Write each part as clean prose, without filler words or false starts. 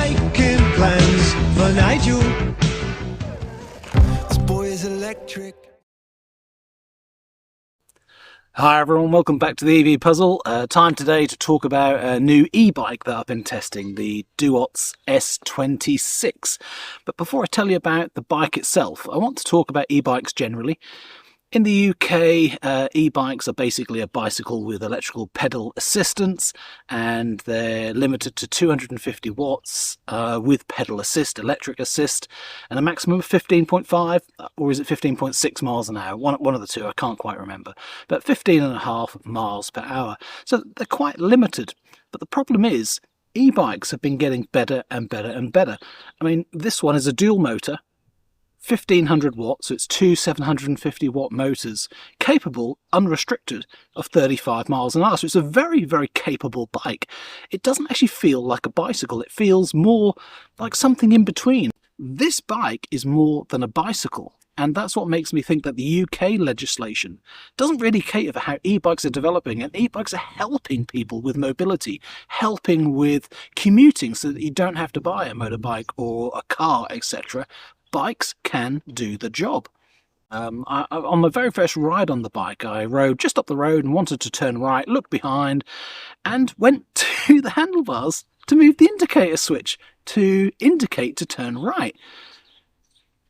making plans for Nigel. This boy is electric. Hi everyone, welcome back to the EV Puzzle. Time today to talk about a new e-bike that I've been testing, the Duotts S26. But before I tell you about the bike itself, I want to talk about e-bikes generally. In the UK, e-bikes are basically a bicycle with electrical pedal assistance, and they're limited to 250 watts with pedal assist, electric assist, and a maximum of 15.5, or is it 15.6 miles an hour? One of the two, I can't quite remember, but 15.5 miles per hour. So they're quite limited. But the problem is, e-bikes have been getting better and better and better. I mean, this one is a dual motor, 1500 watts, so it's two 750 watt motors, capable, unrestricted, of 35 miles an hour. So it's a very, very capable bike. It doesn't actually feel like a bicycle. It feels more like something in between. This bike is more than a bicycle. And that's what makes me think that the UK legislation doesn't really cater for how e-bikes are developing. And e-bikes are helping people with mobility, helping with commuting so that you don't have to buy a motorbike or a car, etc. Bikes can do the job. On my very first ride on the bike, I rode just up the road and wanted to turn right, looked behind, and went to the handlebars to move the indicator switch to indicate to turn right.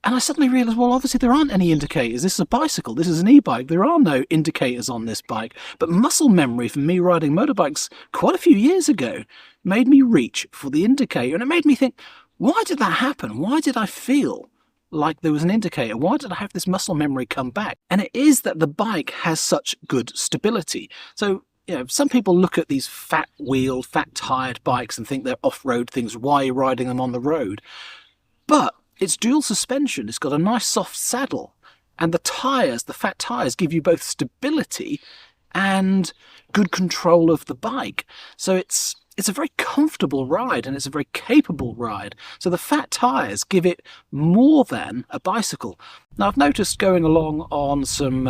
And I suddenly realised, well, obviously there aren't any indicators. This is a bicycle. This is an e-bike. There are no indicators on this bike. But muscle memory from me riding motorbikes quite a few years ago made me reach for the indicator. And it made me think, why did that happen? Why did I feel like there was an indicator? Why did I have this muscle memory come back? And it is that the bike has such good stability. So, you know, some people look at these fat-wheeled, fat-tired bikes and think they're off-road things. Why are you riding them on the road? But it's dual suspension. It's got a nice soft saddle. And the tyres, the fat tyres, give you both stability and good control of the bike. So it's a very comfortable ride, and it's a very capable ride. So the fat tyres give it more than a bicycle. Now, I've noticed going along on some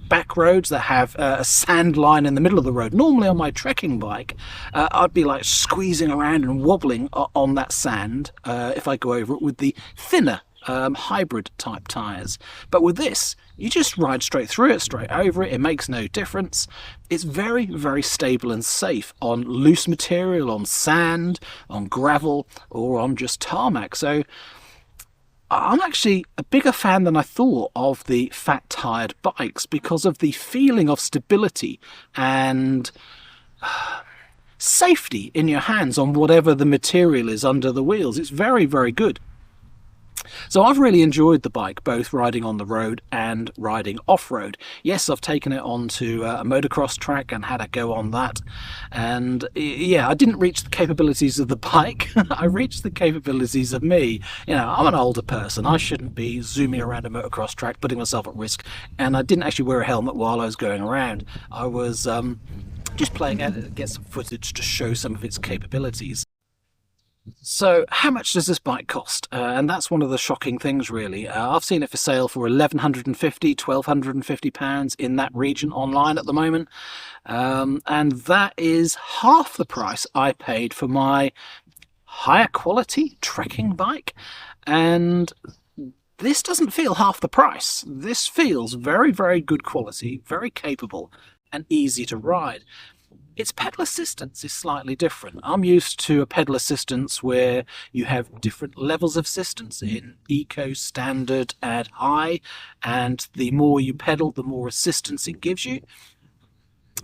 back roads that have a sand line in the middle of the road. Normally on my trekking bike, I'd be like squeezing around and wobbling on that sand if I go over it with the thinner hybrid type tyres. But with this, you just ride straight through it, straight over it. It makes no difference. It's very, very stable and safe on loose material, on sand, on gravel, or on just tarmac. So I'm actually a bigger fan than I thought of the fat tired bikes because of the feeling of stability and safety in your hands on whatever the material is under the wheels. It's very, very good. So I've really enjoyed the bike, both riding on the road and riding off-road. Yes, I've taken it onto a motocross track and had a go on that. And yeah, I didn't reach the capabilities of the bike. I reached the capabilities of me. You know, I'm an older person. I shouldn't be zooming around a motocross track, putting myself at risk. And I didn't actually wear a helmet while I was going around. I was just playing at it to get some footage to show some of its capabilities. So how much does this bike cost? And that's one of the shocking things, really. I've seen it for sale for £1,150, £1,250 in that region online at the moment. And that is half the price I paid for my higher quality trekking bike. And this doesn't feel half the price. This feels very, very good quality, very capable and easy to ride. Its pedal assistance is slightly different. I'm used to a pedal assistance where you have different levels of assistance in eco, standard and high, and the more you pedal, the more assistance it gives you.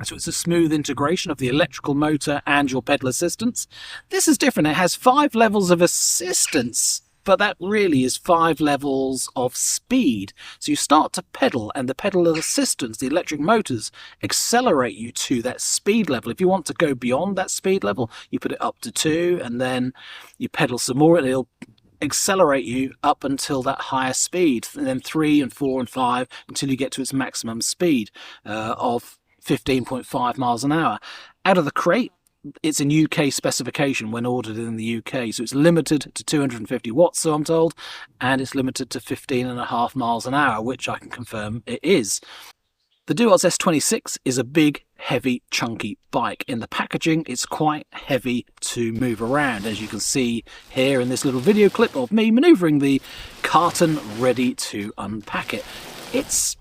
So it's a smooth integration of the electrical motor and your pedal assistance. This is different. It has 5 levels of assistance, but that really is 5 levels of speed. So you start to pedal, and the pedal assistance, the electric motors, accelerate you to that speed level. If you want to go beyond that speed level, you put it up to 2, and then you pedal some more, and it'll accelerate you up until that higher speed, and then 3 and 4 and 5 until you get to its maximum speed of 15.5 miles an hour. Out of the crate, it's in UK specification when ordered in the UK, so it's limited to 250 watts, so I'm told, and it's limited to 15.5 miles an hour, which I can confirm it is. The Duotts S26 is a big, heavy, chunky bike. In the packaging, it's quite heavy to move around, as you can see here in this little video clip of me manoeuvring the carton ready to unpack it. It's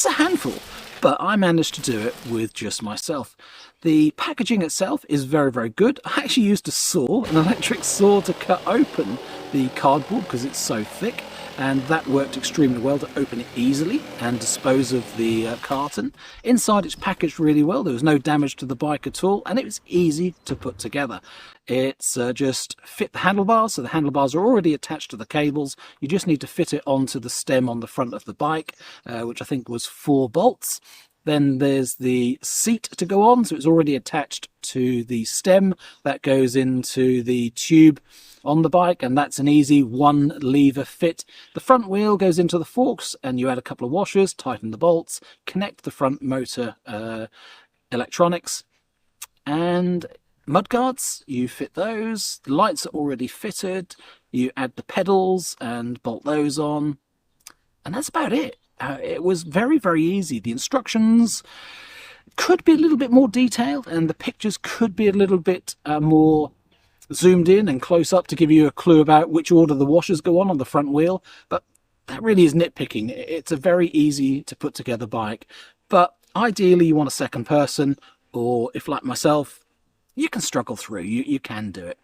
a handful, but I managed to do it with just myself. The packaging itself is very, very good. I actually used a saw, an electric saw, to cut open the cardboard because it's so thick, and that worked extremely well to open it easily and dispose of the carton. Inside it's packaged really well. There was no damage to the bike at all, and it was easy to put together. It's just fit the handlebars, so the handlebars are already attached to the cables. You just need to fit it onto the stem on the front of the bike, which I think was 4 bolts. Then there's the seat to go on, so it's already attached to the stem that goes into the tube on the bike, and that's an easy 1 lever fit. The front wheel goes into the forks, and you add a couple of washers, tighten the bolts, connect the front motor electronics, and mudguards, you fit those. The lights are already fitted. You add the pedals and bolt those on, and that's about it. It was very, very easy. The instructions could be a little bit more detailed, and the pictures could be a little bit more zoomed in and close up to give you a clue about which order the washers go on the front wheel, but that really is nitpicking. It's a very easy to put together bike, but ideally you want a second person, or if like myself, you can struggle through. You can do it.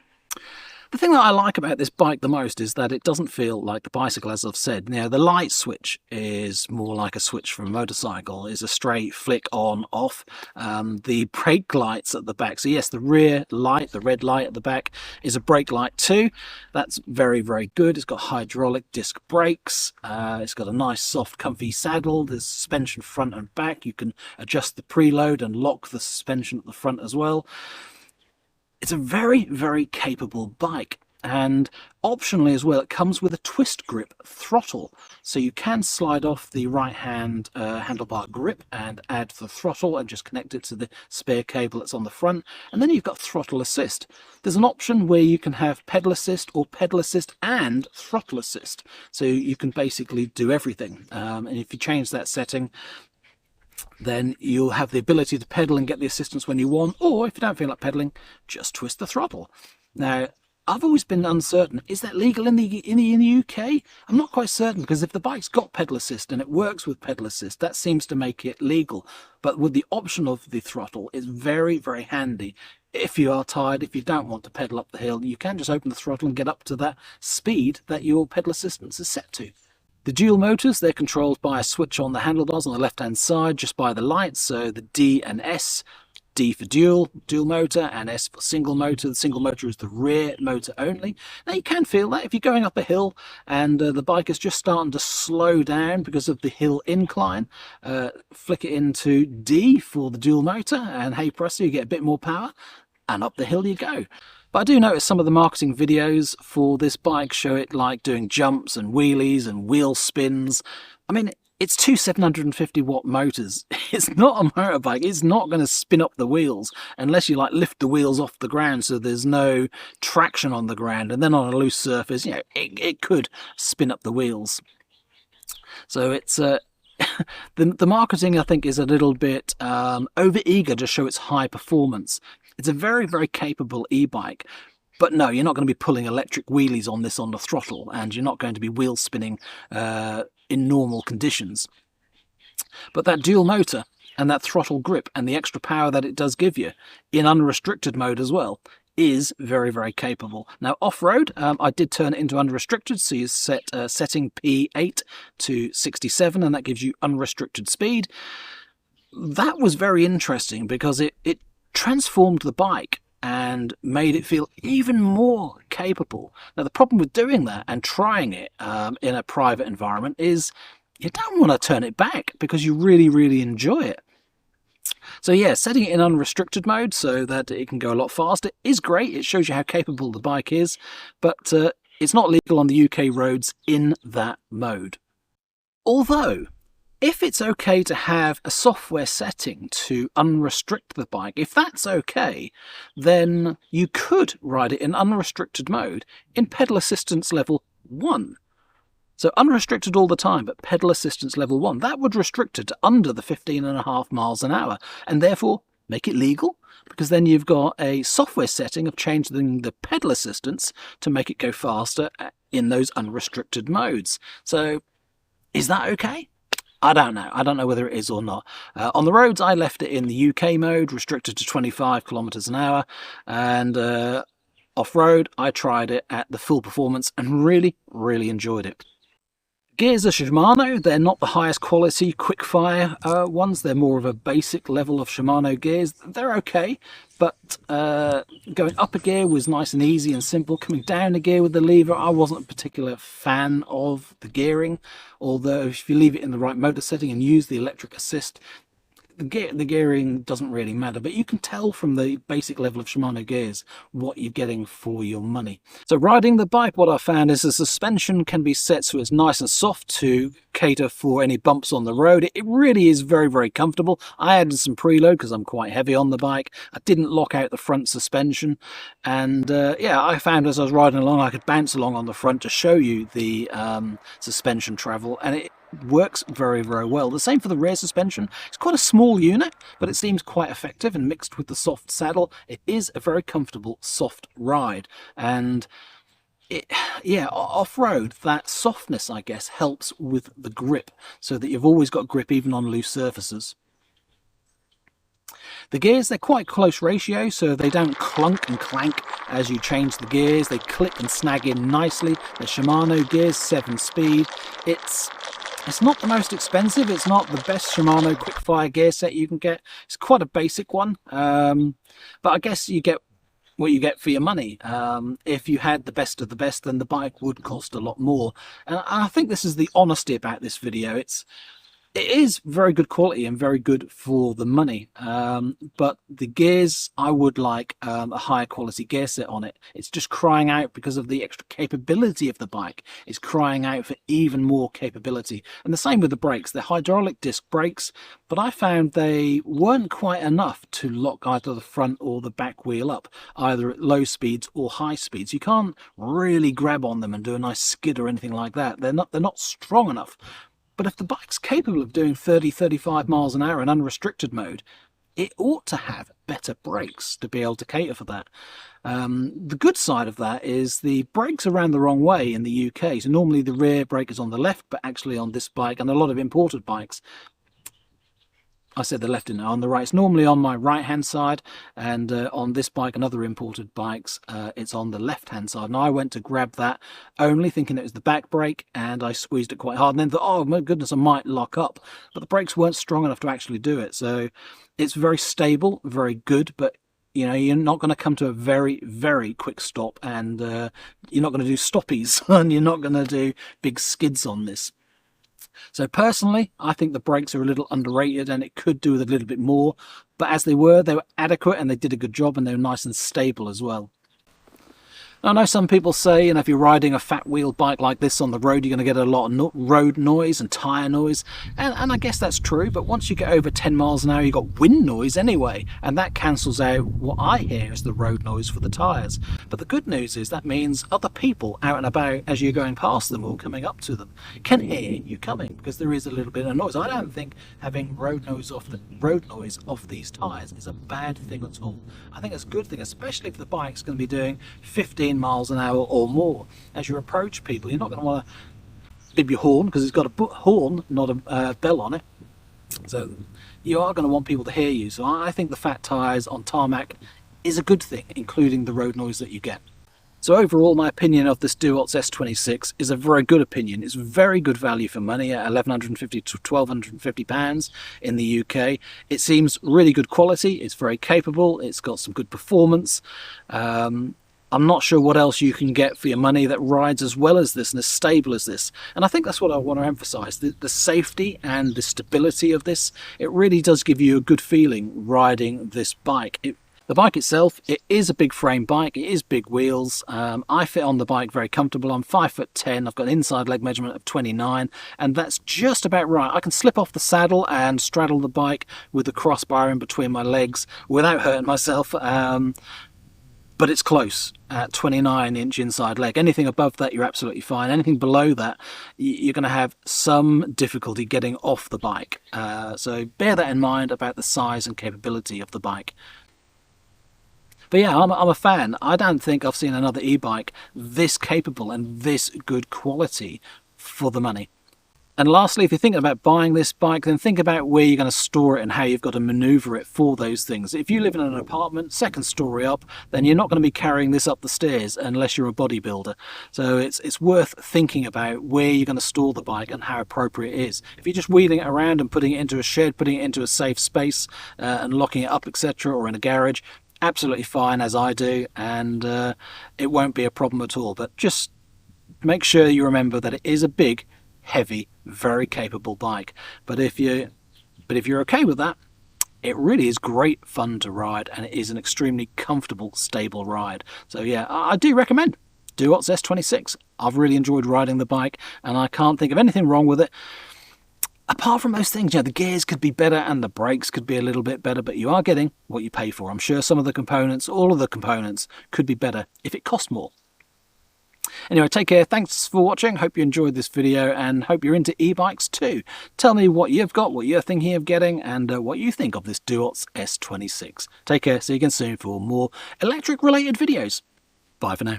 The thing that I like about this bike the most is that it doesn't feel like the bicycle, as I've said. Now, the light switch is more like a switch from a motorcycle. It's a straight flick on, off. The brake lights at the back. So yes, the rear light, the red light at the back, is a brake light too. That's very, very good. It's got hydraulic disc brakes. It's got a nice, soft, comfy saddle. There's suspension front and back. You can adjust the preload and lock the suspension at the front as well. It's a very, very capable bike, and optionally as well, it comes with a twist grip throttle, so you can slide off the right hand handlebar grip and add the throttle and just connect it to the spare cable that's on the front, and then you've got throttle assist. There's an option where you can have pedal assist or pedal assist and throttle assist, so you can basically do everything, and if you change that setting, then you'll have the ability to pedal and get the assistance when you want, or if you don't feel like pedaling, just twist the throttle. Now, I've always been uncertain, is that legal in the UK? I'm not quite certain, because if the bike's got pedal assist and it works with pedal assist, that seems to make it legal. But with the option of the throttle, it's very, very handy. If you are tired, if you don't want to pedal up the hill, you can just open the throttle and get up to that speed that your pedal assistance is set to. The dual motors, they're controlled by a switch on the handlebars on the left-hand side, just by the lights, so the D and S. D for dual motor, and S for single motor. The single motor is the rear motor only. Now you can feel that if you're going up a hill and the bike is just starting to slow down because of the hill incline, flick it into D for the dual motor, and hey presto, you get a bit more power, and up the hill you go. But I do notice some of the marketing videos for this bike show it like doing jumps and wheelies and wheel spins. I mean, it's 2 750-watt motors. It's not a motorbike. It's not going to spin up the wheels unless you like lift the wheels off the ground so there's no traction on the ground, and then on a loose surface, you know, it could spin up the wheels. So it's the marketing, I think, is a little bit over eager to show its high performance. It's a very, very capable e-bike, but no, you're not going to be pulling electric wheelies on this on the throttle, and you're not going to be wheel spinning in normal conditions. But that dual motor and that throttle grip and the extra power that it does give you in unrestricted mode as well is very, very capable. Now, off-road, I did turn it into unrestricted, so you set setting P8 to 67, and that gives you unrestricted speed. That was very interesting because it transformed the bike and made it feel even more capable. Now, the problem with doing that and trying it in a private environment is you don't want to turn it back because you really, really enjoy it. So yeah, setting it in unrestricted mode so that it can go a lot faster is great. It shows you how capable the bike is, but it's not legal on the UK roads in that mode. Although, if it's okay to have a software setting to unrestrict the bike, if that's okay, then you could ride it in unrestricted mode in pedal assistance level 1. So unrestricted all the time, but pedal assistance level 1, that would restrict it to under the 15.5 miles an hour, and therefore make it legal, because then you've got a software setting of changing the pedal assistance to make it go faster in those unrestricted modes. So is that okay? I don't know. I don't know whether it is or not. On the roads, I left it in the UK mode, restricted to 25 kilometers an hour, and off-road, I tried it at the full performance and really, really enjoyed it. Gears are Shimano. They're not the highest quality quick-fire ones. They're more of a basic level of Shimano gears. They're okay, but going up a gear was nice and easy and simple. Coming down a gear with the lever, I wasn't a particular fan of the gearing, although if you leave it in the right motor setting and use the electric assist, the gearing doesn't really matter, but you can tell from the basic level of Shimano gears what you're getting for your money. So riding the bike, what I found is the suspension can be set so it's nice and soft to cater for any bumps on the road. It really is very, very comfortable. I added some preload because I'm quite heavy on the bike. I didn't lock out the front suspension, and yeah, I found as I was riding along I could bounce along on the front to show you the suspension travel, and it works very, very well. The same for the rear suspension. It's quite a small unit, but it seems quite effective, and mixed with the soft saddle, it is a very comfortable soft ride. And yeah, off-road, that softness, I guess, helps with the grip, so that you've always got grip even on loose surfaces. The gears, they're quite close ratio, so they don't clunk and clank as you change the gears. They click and snag in nicely. The Shimano gears, 7-speed. It's not the most expensive. It's not the best Shimano quickfire gear set you can get. It's quite a basic one, but I guess you get what you get for your money. If you had the best of the best, then the bike would cost a lot more. And I think this is the honesty about this video. It is very good quality and very good for the money, but the gears, I would like a higher quality gear set on it. It's just crying out because of the extra capability of the bike. It's crying out for even more capability. And the same with the brakes. They're hydraulic disc brakes, but I found they weren't quite enough to lock either the front or the back wheel up, either at low speeds or high speeds. You can't really grab on them and do a nice skid or anything like that. They're not strong enough. But if the bike's capable of doing 30-35 miles an hour in unrestricted mode, it ought to have better brakes to be able to cater for that. The good side of that is the brakes are ran the wrong way in the UK. So normally the rear brake is on the left, but actually on this bike and a lot of imported bikes, I said the left and on the right. It's normally on my right hand side, and on this bike and other imported bikes it's on the left hand side. And I went to grab that only thinking it was the back brake, and I squeezed it quite hard and then thought, oh my goodness, I might lock up, but the brakes weren't strong enough to actually do it. So it's very stable, very good, but you know, you're not going to come to a very, very quick stop, and you're not going to do stoppies and you're not going to do big skids on this. So personally, I think the brakes are a little underrated and it could do with a little bit more. But as they were adequate and they did a good job, and they were nice and stable as well. I know some people say, if you're riding a fat wheel bike like this on the road, you're going to get a lot of road noise and tyre noise, and I guess that's true, but once you get over 10 miles an hour, you've got wind noise anyway, and that cancels out what I hear as the road noise for the tyres. But the good news is that means other people out and about as you're going past them or coming up to them can hear you coming, because there is a little bit of noise. I don't think having road noise off these tyres is a bad thing at all. I think it's a good thing, especially if the bike's going to be doing 15 miles an hour or more. As you approach people, you're not going to want to bib your horn, because it's got a horn, not a bell on it. So you are going to want people to hear you. So I think the fat tyres on tarmac is a good thing, including the road noise that you get. So overall, my opinion of this Duotts S26 is a very good opinion. It's very good value for money at £1,150 to £1,250 in the UK. It seems really good quality. It's very capable. It's got some good performance. I'm not sure what else you can get for your money that rides as well as this and as stable as this. And I think that's what I want to emphasize, the safety and the stability of this. It really does give you a good feeling riding this bike. The bike itself, it is a big frame bike, it is big wheels. I fit on the bike very comfortable. I'm 5'10", I've got an inside leg measurement of 29, and that's just about right. I can slip off the saddle and straddle the bike with the crossbar in between my legs without hurting myself. but it's close at 29-inch inside leg. Anything above that, you're absolutely fine. Anything below that, you're going to have some difficulty getting off the bike. So bear that in mind about the size and capability of the bike. But yeah, I'm a fan. I don't think I've seen another e-bike this capable and this good quality for the money. And lastly, if you're thinking about buying this bike, then think about where you're going to store it and how you've got to maneuver it for those things. If you live in an apartment, second story up, then you're not going to be carrying this up the stairs unless you're a bodybuilder. So it's worth thinking about where you're going to store the bike and how appropriate it is. If you're just wheeling it around and putting it into a shed, putting it into a safe space and locking it up, etc., or in a garage, absolutely fine, as I do, and it won't be a problem at all. But just make sure you remember that it is a big, heavy, very capable bike. But if you're okay with that, it really is great fun to ride, and it is an extremely comfortable, stable ride. So yeah, I do recommend Duotts S26. I've really enjoyed riding the bike, and I can't think of anything wrong with it. Apart from those things, the gears could be better and the brakes could be a little bit better, but you are getting what you pay for. I'm sure some of the components, all of the components, could be better if it cost more. Anyway, take care. Thanks for watching. Hope you enjoyed this video and hope you're into e-bikes too. Tell me what you've got, what you're thinking of getting, and what you think of this Duotts S26. Take care. See you again soon for more electric-related videos. Bye for now.